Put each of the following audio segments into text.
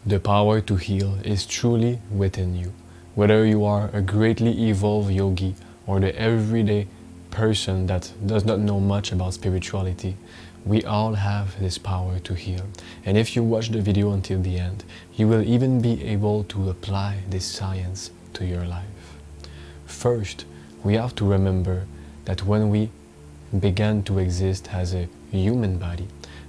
The power to heal is truly within you. Whether you are a greatly evolved yogi or the everyday person that does not know much about spirituality, we all have this power to heal. And if you watch the video until the end, you will even be able to apply this science to your life. First, we have to remember that when we began to exist as a human body,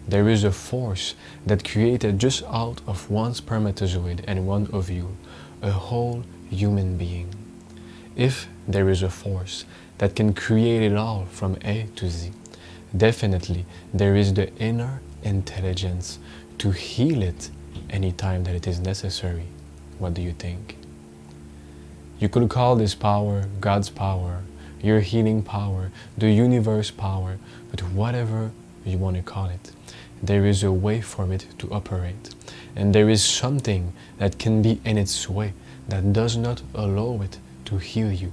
there is a force that created just out of one spermatozoid and one ovule a whole human being. If there is a force that can create it all from A to Z, definitely there is the inner intelligence to heal it anytime that it is necessary. What do you think? You could call this power God's power, your healing power, the universe power, but whatever you want to call it, there is a way for it to operate. And there is something that can be in its way that does not allow it to heal you.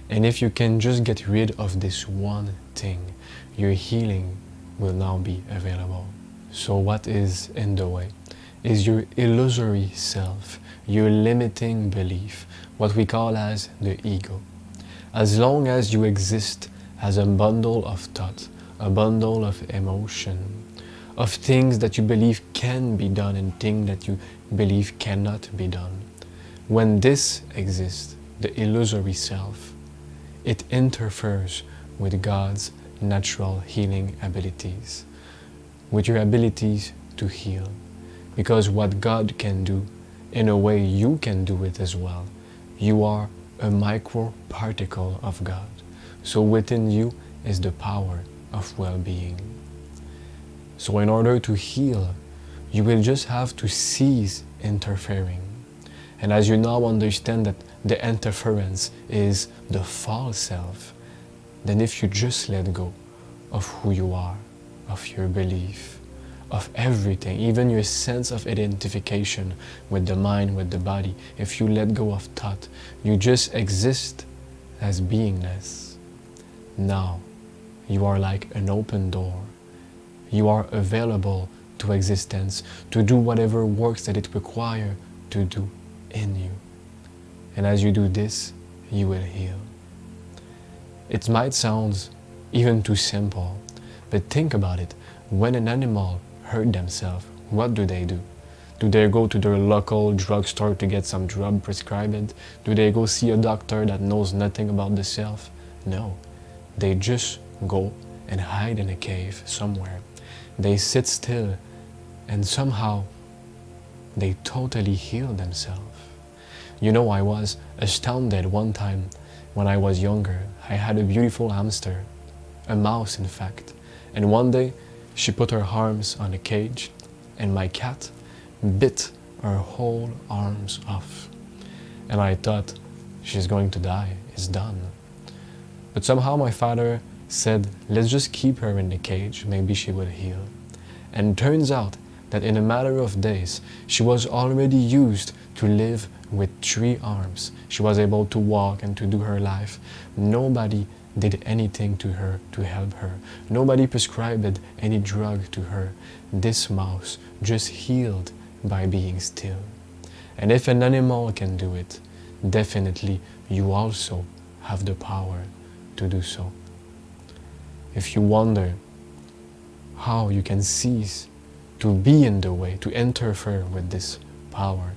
And if you can just get rid of this one thing, your healing will now be available. So what is in the way? Is your illusory self, your limiting belief, what we call as the ego. As long as you exist as a bundle of thought, a bundle of emotion, of things that you believe can be done and things that you believe cannot be done. When this exists, the illusory self, it interferes with God's natural healing abilities, with your abilities to heal. Because what God can do, in a way you can do it as well. You are a micro particle of God. So within you is the power of well-being. So in order to heal, you will just have to cease interfering. And as you now understand that the interference is the false self, then if you just let go of who you are, of your belief, of everything, even your sense of identification with the mind, with the body, if you let go of thought, you just exist as beingness. Now, you are like an open door. You are available to existence to do whatever works that it requires to do in you. And as you do this, you will heal. It might sound even too simple, but think about it. When an animal hurt themselves, what do? Do they go to their local drugstore to get some drug prescribed? Do they go see a doctor that knows nothing about the self? No. They just go and hide in a cave somewhere. They sit still and somehow they totally heal themselves. You know, I was astounded one time when I was younger. I had a beautiful hamster, a mouse in fact, and one day she put her arms on a cage and my cat bit her whole arms off. And I thought, she's going to die, it's done. But somehow my father said, let's just keep her in the cage, maybe she will heal. And turns out that in a matter of days, she was already used to live with 3 arms. She was able to walk and to do her life. Nobody did anything to her to help her. Nobody prescribed any drug to her. This mouse just healed by being still. And if an animal can do it, definitely you also have the power to do so. If you wonder how you can cease to be in the way, to interfere with this power,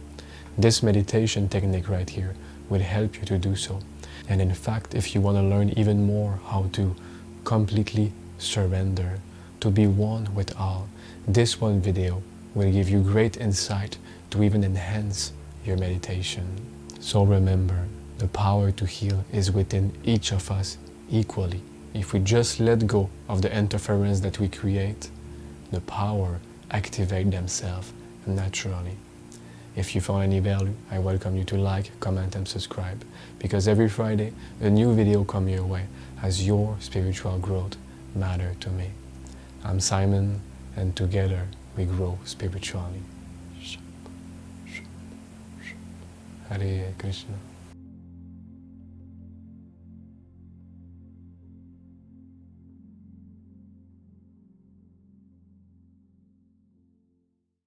this meditation technique right here will help you to do so. And in fact, if you want to learn even more how to completely surrender, to be one with all, this one video will give you great insight to even enhance your meditation. So remember, the power to heal is within each of us equally. If we just let go of the interference that we create, the power activate themselves naturally. If you found any value, I welcome you to like, comment and subscribe, because every Friday a new video comes your way as your spiritual growth matters to me. I'm Simon, and together we grow spiritually. Hare Krishna.